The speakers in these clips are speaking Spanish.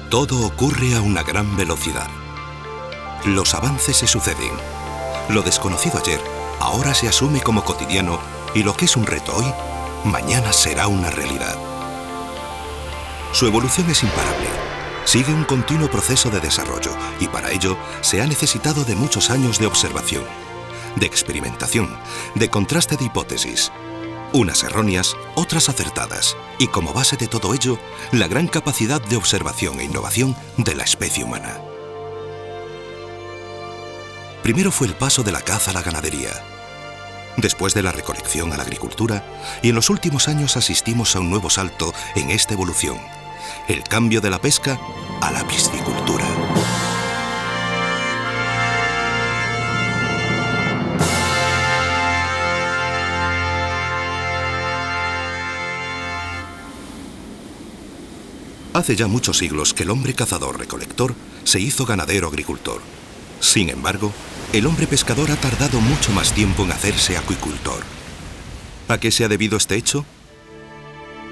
Todo ocurre a una gran velocidad. Los avances se suceden. Lo desconocido ayer, ahora se asume como cotidiano, y lo que es un reto hoy, mañana será una realidad. Su evolución es imparable. Sigue un continuo proceso de desarrollo, y para ello se ha necesitado de muchos años de observación, de experimentación, de contraste de hipótesis. Unas erróneas, otras acertadas, y como base de todo ello, la gran capacidad de observación e innovación de la especie humana. Primero fue el paso de la caza a la ganadería, después de la recolección a la agricultura, y en los últimos años asistimos a un nuevo salto en esta evolución, el cambio de la pesca a la piscicultura. Hace ya muchos siglos que el hombre cazador-recolector se hizo ganadero-agricultor. Sin embargo, el hombre pescador ha tardado mucho más tiempo en hacerse acuicultor. ¿A qué se ha debido este hecho?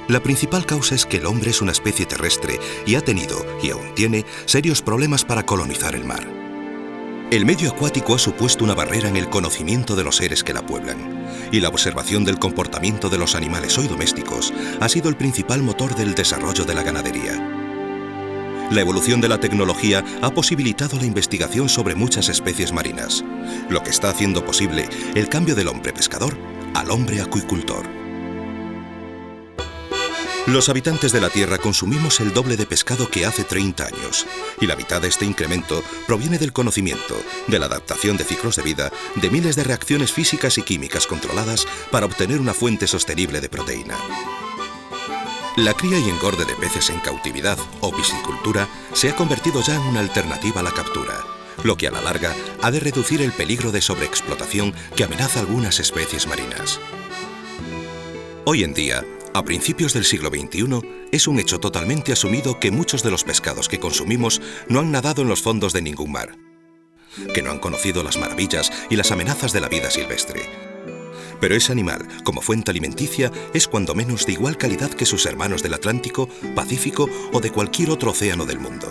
La principal causa es que el hombre es una especie terrestre y ha tenido, y aún tiene, serios problemas para colonizar el mar. El medio acuático ha supuesto una barrera en el conocimiento de los seres que la pueblan, y la observación del comportamiento de los animales hoy domésticos ha sido el principal motor del desarrollo de la ganadería. La evolución de la tecnología ha posibilitado la investigación sobre muchas especies marinas, lo que está haciendo posible el cambio del hombre pescador al hombre acuicultor. Los habitantes de la Tierra consumimos el doble de pescado que hace 30 años, y la mitad de este incremento proviene del conocimiento, de la adaptación de ciclos de vida, de miles de reacciones físicas y químicas controladas para obtener una fuente sostenible de proteína. La cría y engorde de peces en cautividad o piscicultura se ha convertido ya en una alternativa a la captura, lo que a la larga ha de reducir el peligro de sobreexplotación que amenaza algunas especies marinas. Hoy en día, a principios del siglo XXI, es un hecho totalmente asumido que muchos de los pescados que consumimos no han nadado en los fondos de ningún mar, que no han conocido las maravillas y las amenazas de la vida silvestre. Pero ese animal, como fuente alimenticia, es cuando menos de igual calidad que sus hermanos del Atlántico, Pacífico o de cualquier otro océano del mundo.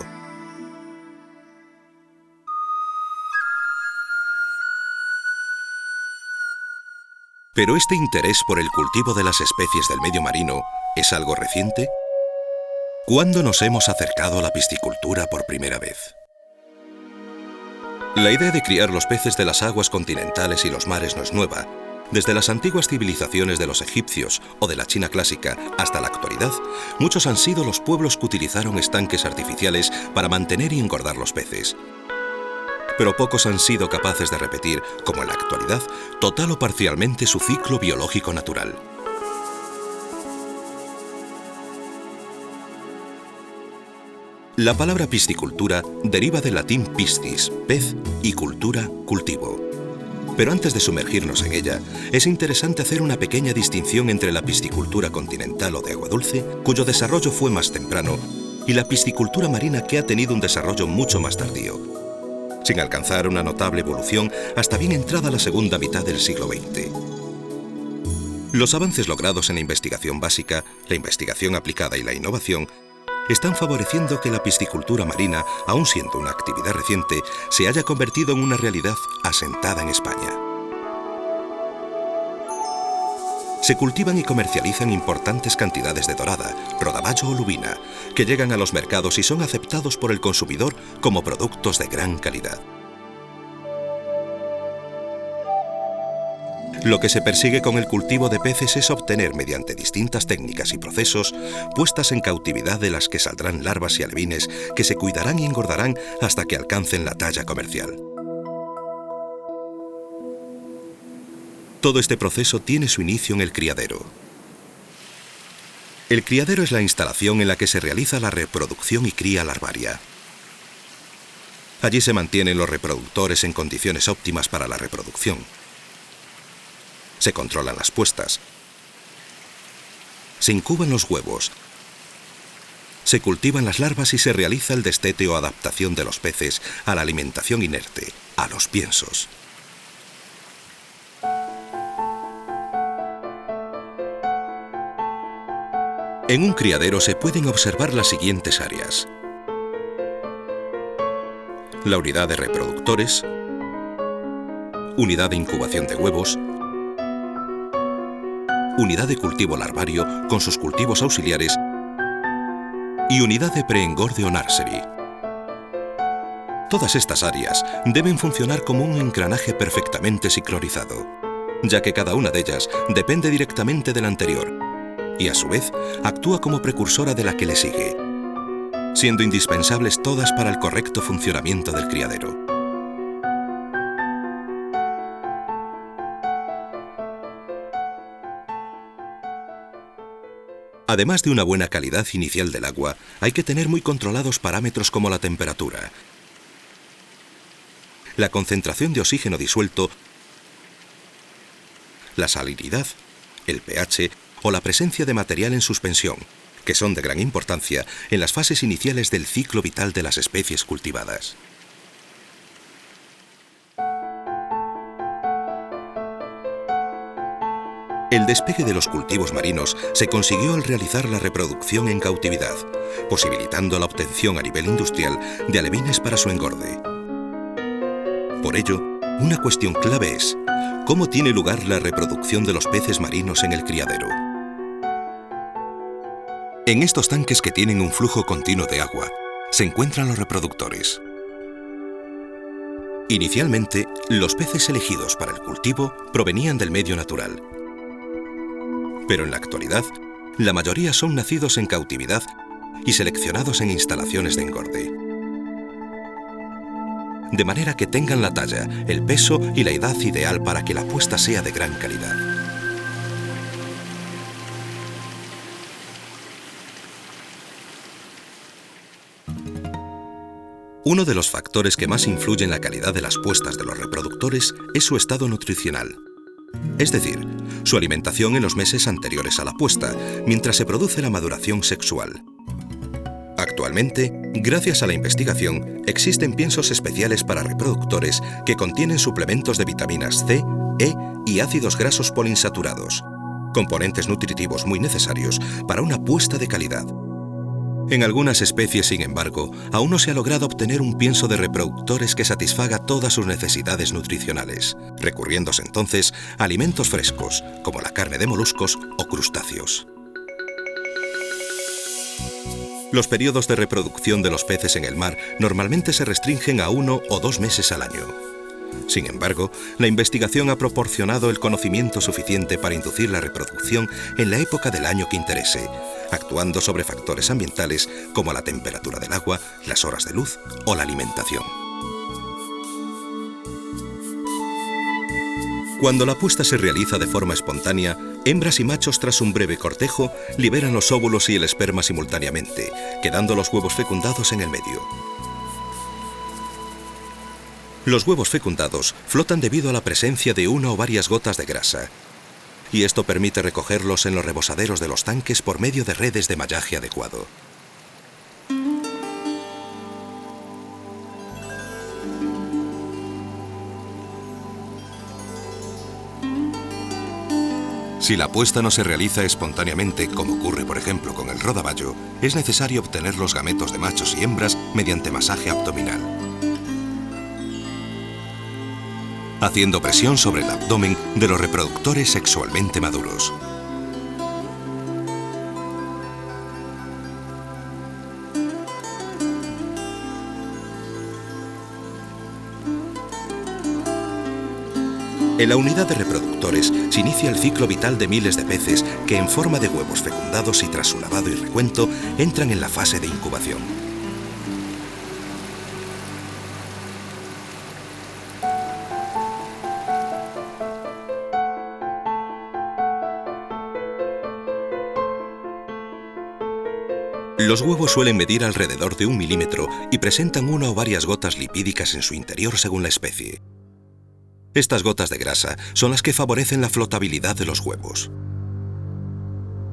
¿Pero este interés por el cultivo de las especies del medio marino es algo reciente? ¿Cuándo nos hemos acercado a la piscicultura por primera vez? La idea de criar los peces de las aguas continentales y los mares no es nueva. Desde las antiguas civilizaciones de los egipcios o de la China clásica hasta la actualidad, muchos han sido los pueblos que utilizaron estanques artificiales para mantener y engordar los peces. Pero pocos han sido capaces de repetir, como en la actualidad, total o parcialmente su ciclo biológico natural. La palabra piscicultura deriva del latín piscis, pez, y cultura, cultivo. Pero antes de sumergirnos en ella, es interesante hacer una pequeña distinción entre la piscicultura continental o de agua dulce, cuyo desarrollo fue más temprano, y la piscicultura marina, que ha tenido un desarrollo mucho más tardío, sin alcanzar una notable evolución hasta bien entrada la segunda mitad del siglo XX. Los avances logrados en la investigación básica, la investigación aplicada y la innovación están favoreciendo que la piscicultura marina, aun siendo una actividad reciente, se haya convertido en una realidad asentada en España. Se cultivan y comercializan importantes cantidades de dorada, rodaballo o lubina, que llegan a los mercados y son aceptados por el consumidor como productos de gran calidad. Lo que se persigue con el cultivo de peces es obtener, mediante distintas técnicas y procesos, puestas en cautividad de las que saldrán larvas y alevines que se cuidarán y engordarán hasta que alcancen la talla comercial. Todo este proceso tiene su inicio en el criadero. El criadero es la instalación en la que se realiza la reproducción y cría larvaria. Allí se mantienen los reproductores en condiciones óptimas para la reproducción. Se controlan las puestas. Se incuban los huevos. Se cultivan las larvas y se realiza el destete o adaptación de los peces a la alimentación inerte, a los piensos. En un criadero se pueden observar las siguientes áreas: la unidad de reproductores, unidad de incubación de huevos, unidad de cultivo larvario con sus cultivos auxiliares y unidad de preengorde o nursery. Todas estas áreas deben funcionar como un engranaje perfectamente sincronizado, ya que cada una de ellas depende directamente de la anterior y a su vez actúa como precursora de la que le sigue, siendo indispensables todas para el correcto funcionamiento del criadero. Además de una buena calidad inicial del agua, hay que tener muy controlados parámetros como la temperatura, la concentración de oxígeno disuelto, la salinidad, el pH o la presencia de material en suspensión, que son de gran importancia en las fases iniciales del ciclo vital de las especies cultivadas. El despegue de los cultivos marinos se consiguió al realizar la reproducción en cautividad, posibilitando la obtención a nivel industrial de alevines para su engorde. Por ello, una cuestión clave es ¿cómo tiene lugar la reproducción de los peces marinos en el criadero? En estos tanques que tienen un flujo continuo de agua, se encuentran los reproductores. Inicialmente, los peces elegidos para el cultivo provenían del medio natural. Pero en la actualidad, la mayoría son nacidos en cautividad y seleccionados en instalaciones de engorde. De manera que tengan la talla, el peso y la edad ideal para que la puesta sea de gran calidad. Uno de los factores que más influye en la calidad de las puestas de los reproductores es su estado nutricional. Es decir, su alimentación en los meses anteriores a la puesta, mientras se produce la maduración sexual. Actualmente, gracias a la investigación, existen piensos especiales para reproductores que contienen suplementos de vitaminas C, E y ácidos grasos poliinsaturados, componentes nutritivos muy necesarios para una puesta de calidad. En algunas especies, sin embargo, aún no se ha logrado obtener un pienso de reproductores que satisfaga todas sus necesidades nutricionales, recurriéndose entonces a alimentos frescos, como la carne de moluscos o crustáceos. Los periodos de reproducción de los peces en el mar normalmente se restringen a 1 o 2 meses al año. Sin embargo, la investigación ha proporcionado el conocimiento suficiente para inducir la reproducción en la época del año que interese, actuando sobre factores ambientales como la temperatura del agua, las horas de luz o la alimentación. Cuando la puesta se realiza de forma espontánea, hembras y machos tras un breve cortejo liberan los óvulos y el esperma simultáneamente, quedando los huevos fecundados en el medio. Los huevos fecundados flotan debido a la presencia de una o varias gotas de grasa, y esto permite recogerlos en los rebosaderos de los tanques por medio de redes de mallaje adecuado. Si la puesta no se realiza espontáneamente, como ocurre por ejemplo con el rodaballo, es necesario obtener los gametos de machos y hembras mediante masaje abdominal, haciendo presión sobre el abdomen de los reproductores sexualmente maduros. En la unidad de reproductores se inicia el ciclo vital de miles de peces que en forma de huevos fecundados y tras su lavado y recuento entran en la fase de incubación. Los huevos suelen medir alrededor de 1 milímetro y presentan una o varias gotas lipídicas en su interior según la especie. Estas gotas de grasa son las que favorecen la flotabilidad de los huevos.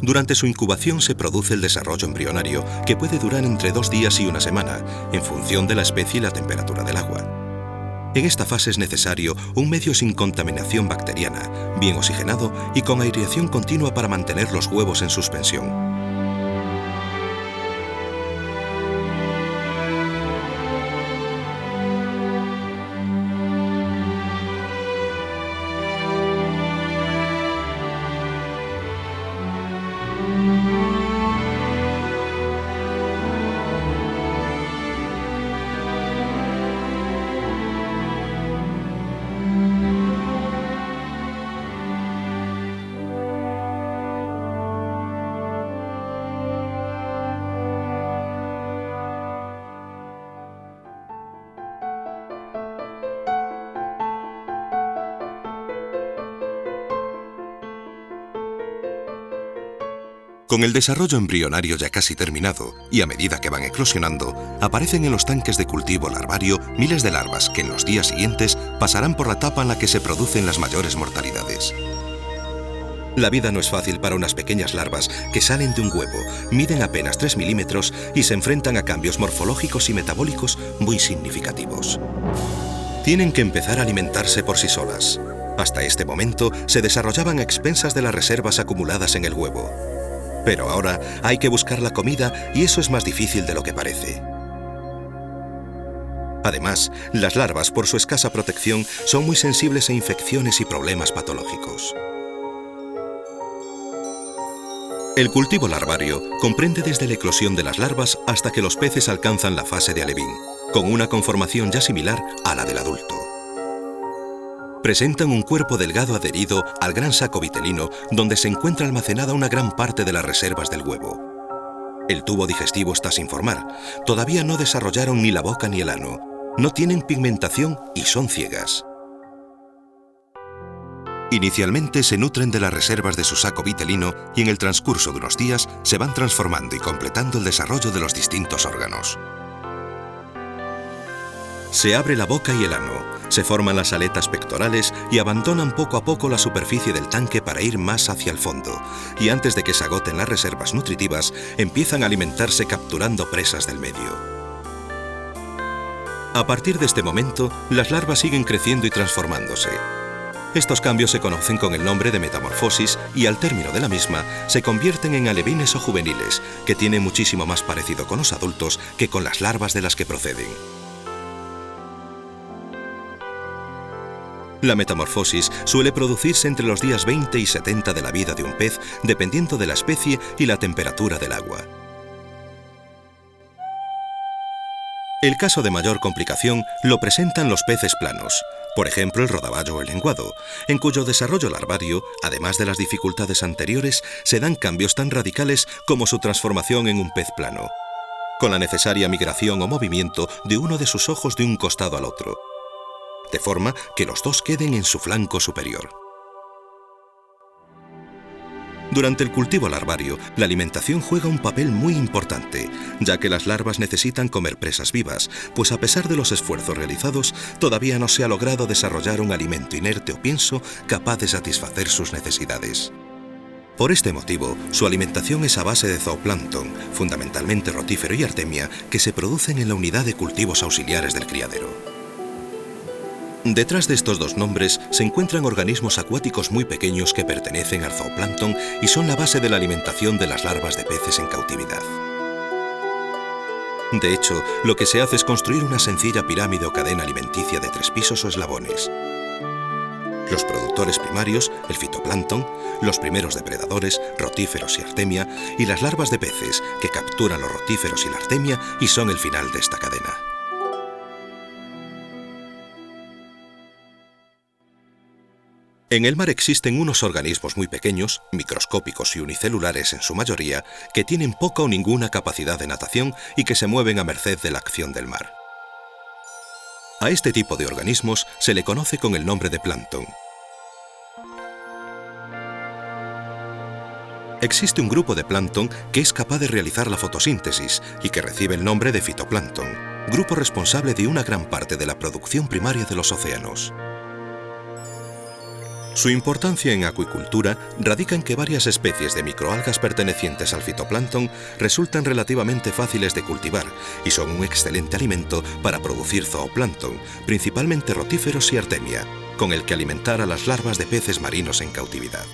Durante su incubación se produce el desarrollo embrionario, que puede durar entre 2 días y 1 semana, en función de la especie y la temperatura del agua. En esta fase es necesario un medio sin contaminación bacteriana, bien oxigenado y con aireación continua para mantener los huevos en suspensión. Con el desarrollo embrionario ya casi terminado, y a medida que van eclosionando, aparecen en los tanques de cultivo larvario miles de larvas que en los días siguientes pasarán por la etapa en la que se producen las mayores mortalidades. La vida no es fácil para unas pequeñas larvas que salen de un huevo, miden apenas 3 milímetros y se enfrentan a cambios morfológicos y metabólicos muy significativos. Tienen que empezar a alimentarse por sí solas. Hasta este momento se desarrollaban a expensas de las reservas acumuladas en el huevo. Pero ahora hay que buscar la comida y eso es más difícil de lo que parece. Además, las larvas, por su escasa protección, son muy sensibles a infecciones y problemas patológicos. El cultivo larvario comprende desde la eclosión de las larvas hasta que los peces alcanzan la fase de alevín, con una conformación ya similar a la del adulto. Presentan un cuerpo delgado adherido al gran saco vitelino donde se encuentra almacenada una gran parte de las reservas del huevo. El tubo digestivo está sin formar, todavía no desarrollaron ni la boca ni el ano, no tienen pigmentación y son ciegas. Inicialmente se nutren de las reservas de su saco vitelino y en el transcurso de unos días se van transformando y completando el desarrollo de los distintos órganos. Se abre la boca y el ano, se forman las aletas pectorales y abandonan poco a poco la superficie del tanque para ir más hacia el fondo, y antes de que se agoten las reservas nutritivas, empiezan a alimentarse capturando presas del medio. A partir de este momento, las larvas siguen creciendo y transformándose. Estos cambios se conocen con el nombre de metamorfosis y al término de la misma se convierten en alevines o juveniles, que tienen muchísimo más parecido con los adultos que con las larvas de las que proceden. La metamorfosis suele producirse entre los días 20 y 70 de la vida de un pez, dependiendo de la especie y la temperatura del agua. El caso de mayor complicación lo presentan los peces planos, por ejemplo el rodaballo o el lenguado, en cuyo desarrollo larvario, además de las dificultades anteriores, se dan cambios tan radicales como su transformación en un pez plano, con la necesaria migración o movimiento de uno de sus ojos de un costado al otro, de forma que los dos queden en su flanco superior. Durante el cultivo larvario, la alimentación juega un papel muy importante, ya que las larvas necesitan comer presas vivas, pues a pesar de los esfuerzos realizados, todavía no se ha logrado desarrollar un alimento inerte o pienso capaz de satisfacer sus necesidades. Por este motivo, su alimentación es a base de zooplancton, fundamentalmente rotífero y artemia, que se producen en la unidad de cultivos auxiliares del criadero. Detrás de estos dos nombres se encuentran organismos acuáticos muy pequeños que pertenecen al zooplancton y son la base de la alimentación de las larvas de peces en cautividad. De hecho, lo que se hace es construir una sencilla pirámide o cadena alimenticia de 3 pisos o eslabones. Los productores primarios, el fitoplancton, los primeros depredadores, rotíferos y artemia, y las larvas de peces, que capturan los rotíferos y la artemia y son el final de esta cadena. En el mar existen unos organismos muy pequeños, microscópicos y unicelulares en su mayoría, que tienen poca o ninguna capacidad de natación y que se mueven a merced de la acción del mar. A este tipo de organismos se le conoce con el nombre de plancton. Existe un grupo de plancton que es capaz de realizar la fotosíntesis y que recibe el nombre de fitoplancton, grupo responsable de una gran parte de la producción primaria de los océanos. Su importancia en acuicultura radica en que varias especies de microalgas pertenecientes al fitoplancton resultan relativamente fáciles de cultivar y son un excelente alimento para producir zooplancton, principalmente rotíferos y artemia, con el que alimentar a las larvas de peces marinos en cautividad.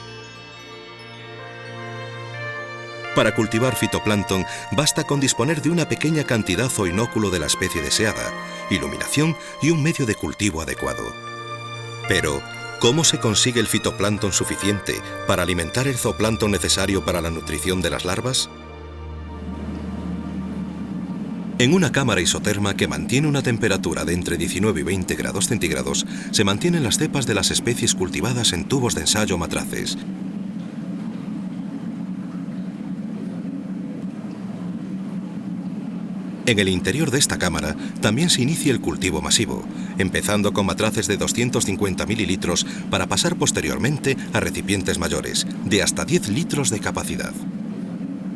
Para cultivar fitoplancton basta con disponer de una pequeña cantidad o inóculo de la especie deseada, iluminación y un medio de cultivo adecuado. Pero, ¿cómo se consigue el fitoplancton suficiente para alimentar el zooplancton necesario para la nutrición de las larvas? En una cámara isoterma que mantiene una temperatura de entre 19 y 20 grados centígrados, se mantienen las cepas de las especies cultivadas en tubos de ensayo o matraces. En el interior de esta cámara también se inicia el cultivo masivo, empezando con matraces de 250 mililitros para pasar posteriormente a recipientes mayores, de hasta 10 litros de capacidad.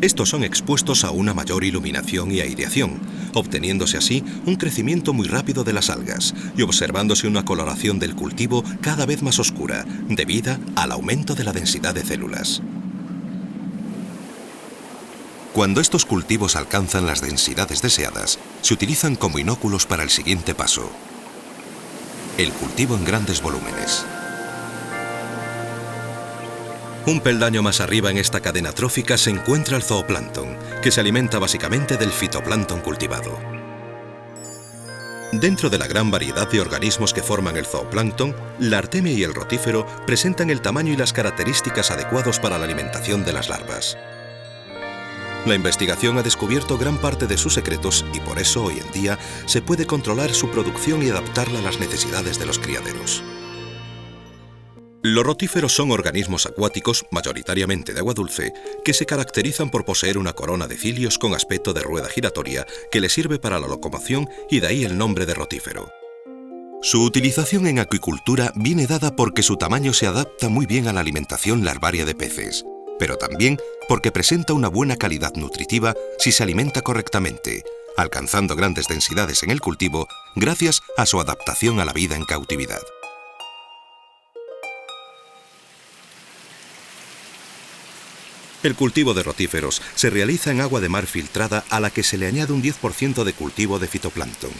Estos son expuestos a una mayor iluminación y aireación, obteniéndose así un crecimiento muy rápido de las algas y observándose una coloración del cultivo cada vez más oscura, debido al aumento de la densidad de células. Cuando estos cultivos alcanzan las densidades deseadas, se utilizan como inóculos para el siguiente paso: el cultivo en grandes volúmenes. Un peldaño más arriba en esta cadena trófica se encuentra el zooplancton, que se alimenta básicamente del fitoplancton cultivado. Dentro de la gran variedad de organismos que forman el zooplancton, la artemia y el rotífero presentan el tamaño y las características adecuados para la alimentación de las larvas. La investigación ha descubierto gran parte de sus secretos y por eso hoy en día se puede controlar su producción y adaptarla a las necesidades de los criaderos. Los rotíferos son organismos acuáticos, mayoritariamente de agua dulce, que se caracterizan por poseer una corona de cilios con aspecto de rueda giratoria que les sirve para la locomoción y de ahí el nombre de rotífero. Su utilización en acuicultura viene dada porque su tamaño se adapta muy bien a la alimentación larvaria de peces, pero también porque presenta una buena calidad nutritiva si se alimenta correctamente, alcanzando grandes densidades en el cultivo gracias a su adaptación a la vida en cautividad. El cultivo de rotíferos se realiza en agua de mar filtrada a la que se le añade un 10% de cultivo de fitoplancton.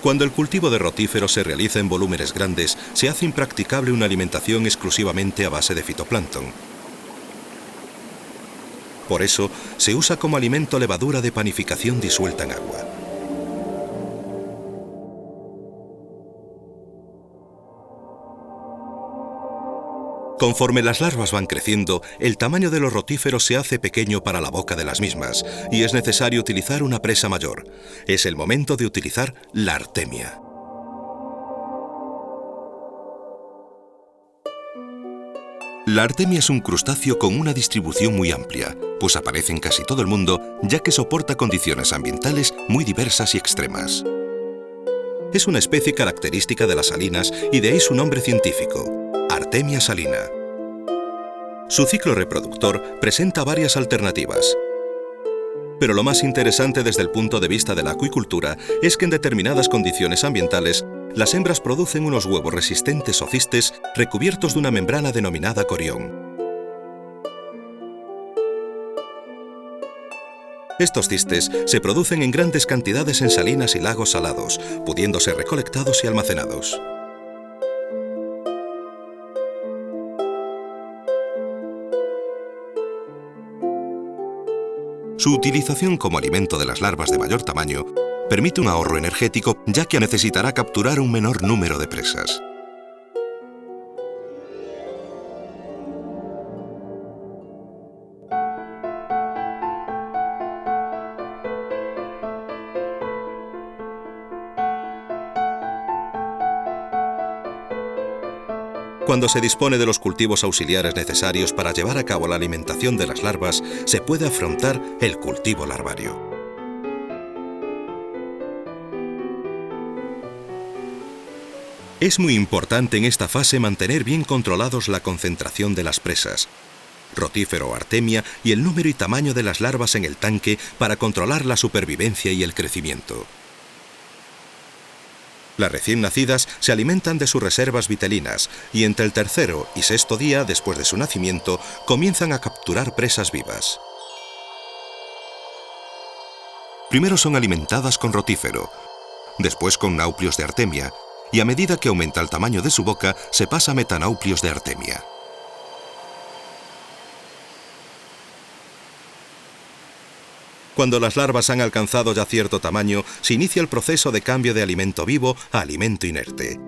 Cuando el cultivo de rotíferos se realiza en volúmenes grandes, se hace impracticable una alimentación exclusivamente a base de fitoplancton. Por eso, se usa como alimento levadura de panificación disuelta en agua. Conforme las larvas van creciendo, el tamaño de los rotíferos se hace pequeño para la boca de las mismas y es necesario utilizar una presa mayor. Es el momento de utilizar la artemia. La artemia es un crustáceo con una distribución muy amplia, pues aparece en casi todo el mundo, ya que soporta condiciones ambientales muy diversas y extremas. Es una especie característica de las salinas y de ahí su nombre científico: Artemia salina. Su ciclo reproductor presenta varias alternativas. Pero lo más interesante desde el punto de vista de la acuicultura es que en determinadas condiciones ambientales, las hembras producen unos huevos resistentes o cistes recubiertos de una membrana denominada corión. Estos cistes se producen en grandes cantidades en salinas y lagos salados, pudiendo ser recolectados y almacenados. Su utilización como alimento de las larvas de mayor tamaño permite un ahorro energético, ya que necesitará capturar un menor número de presas. Cuando se dispone de los cultivos auxiliares necesarios para llevar a cabo la alimentación de las larvas, se puede afrontar el cultivo larvario. Es muy importante en esta fase mantener bien controlados la concentración de las presas, rotífero o artemia, y el número y tamaño de las larvas en el tanque para controlar la supervivencia y el crecimiento. Las recién nacidas se alimentan de sus reservas vitelinas y entre el tercero y sexto día después de su nacimiento comienzan a capturar presas vivas. Primero son alimentadas con rotífero, después con nauplios de artemia y a medida que aumenta el tamaño de su boca se pasa a metanauplios de artemia. Cuando las larvas han alcanzado ya cierto tamaño, se inicia el proceso de cambio de alimento vivo a alimento inerte,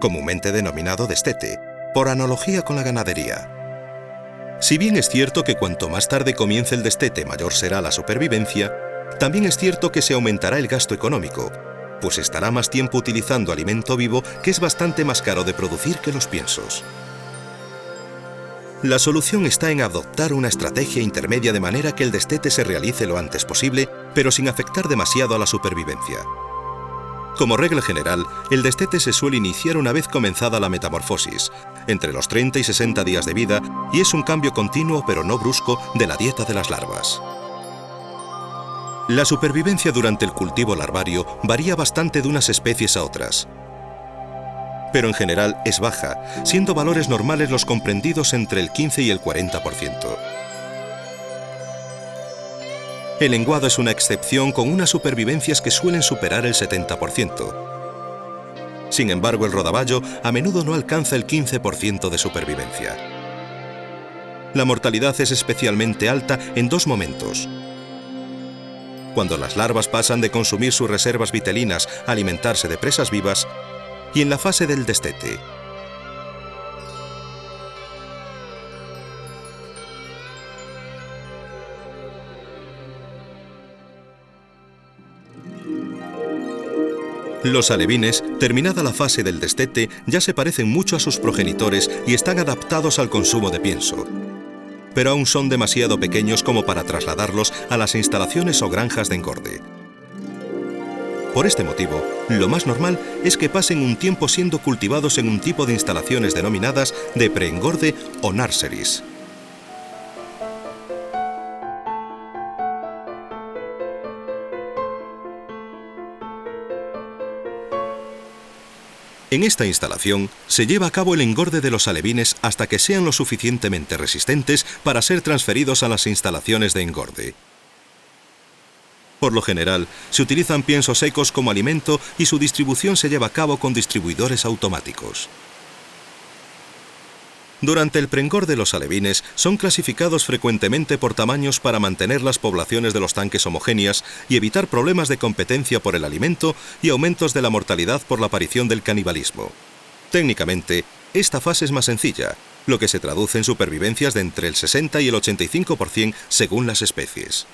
comúnmente denominado destete, por analogía con la ganadería. Si bien es cierto que cuanto más tarde comience el destete, mayor será la supervivencia, también es cierto que se aumentará el gasto económico, pues estará más tiempo utilizando alimento vivo que es bastante más caro de producir que los piensos. La solución está en adoptar una estrategia intermedia de manera que el destete se realice lo antes posible, pero sin afectar demasiado a la supervivencia. Como regla general, el destete se suele iniciar una vez comenzada la metamorfosis, entre los 30 y 60 días de vida, y es un cambio continuo pero no brusco de la dieta de las larvas. La supervivencia durante el cultivo larvario varía bastante de unas especies a otras, pero en general es baja, siendo valores normales los comprendidos entre el 15 y el 40%. El lenguado es una excepción con unas supervivencias que suelen superar el 70%. Sin embargo, el rodaballo a menudo no alcanza el 15% de supervivencia. La mortalidad es especialmente alta en dos momentos: cuando las larvas pasan de consumir sus reservas vitelinas a alimentarse de presas vivas, y en la fase del destete. Los alevines, terminada la fase del destete, ya se parecen mucho a sus progenitores y están adaptados al consumo de pienso, pero aún son demasiado pequeños como para trasladarlos a las instalaciones o granjas de engorde. Por este motivo, lo más normal es que pasen un tiempo siendo cultivados en un tipo de instalaciones denominadas de preengorde o nurseries. En esta instalación se lleva a cabo el engorde de los alevines hasta que sean lo suficientemente resistentes para ser transferidos a las instalaciones de engorde. Por lo general, se utilizan piensos secos como alimento y su distribución se lleva a cabo con distribuidores automáticos. Durante el preengorde, los alevines son clasificados frecuentemente por tamaños para mantener las poblaciones de los tanques homogéneas y evitar problemas de competencia por el alimento y aumentos de la mortalidad por la aparición del canibalismo. Técnicamente, esta fase es más sencilla, lo que se traduce en supervivencias de entre el 60 y el 85% según las especies.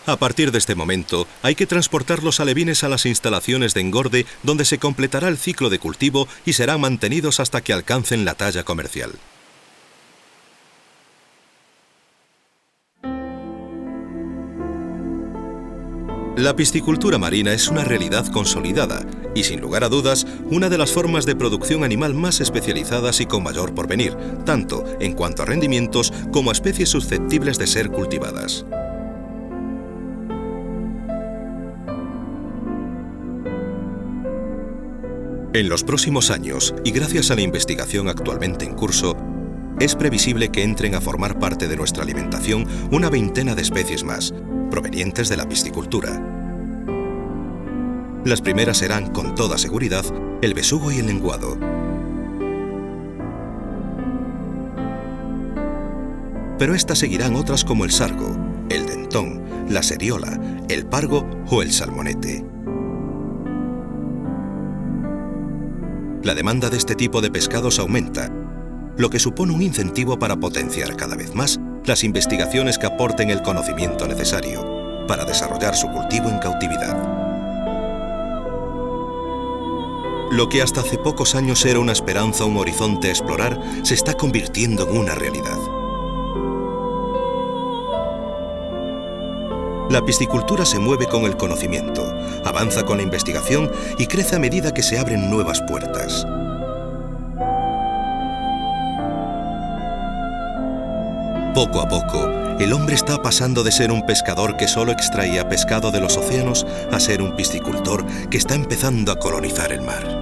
A partir de este momento, hay que transportar los alevines a las instalaciones de engorde, donde se completará el ciclo de cultivo y serán mantenidos hasta que alcancen la talla comercial. La piscicultura marina es una realidad consolidada y, sin lugar a dudas, una de las formas de producción animal más especializadas y con mayor porvenir, tanto en cuanto a rendimientos como a especies susceptibles de ser cultivadas. En los próximos años, y gracias a la investigación actualmente en curso, es previsible que entren a formar parte de nuestra alimentación una veintena de especies más, provenientes de la piscicultura. Las primeras serán, con toda seguridad, el besugo y el lenguado. Pero estas seguirán otras como el sargo, el dentón, la seriola, el pargo o el salmonete. La demanda de este tipo de pescados aumenta, lo que supone un incentivo para potenciar cada vez más las investigaciones que aporten el conocimiento necesario para desarrollar su cultivo en cautividad. Lo que hasta hace pocos años era una esperanza o un horizonte a explorar, se está convirtiendo en una realidad. La piscicultura se mueve con el conocimiento, avanza con la investigación y crece a medida que se abren nuevas puertas. Poco a poco, el hombre está pasando de ser un pescador que solo extraía pescado de los océanos a ser un piscicultor que está empezando a colonizar el mar.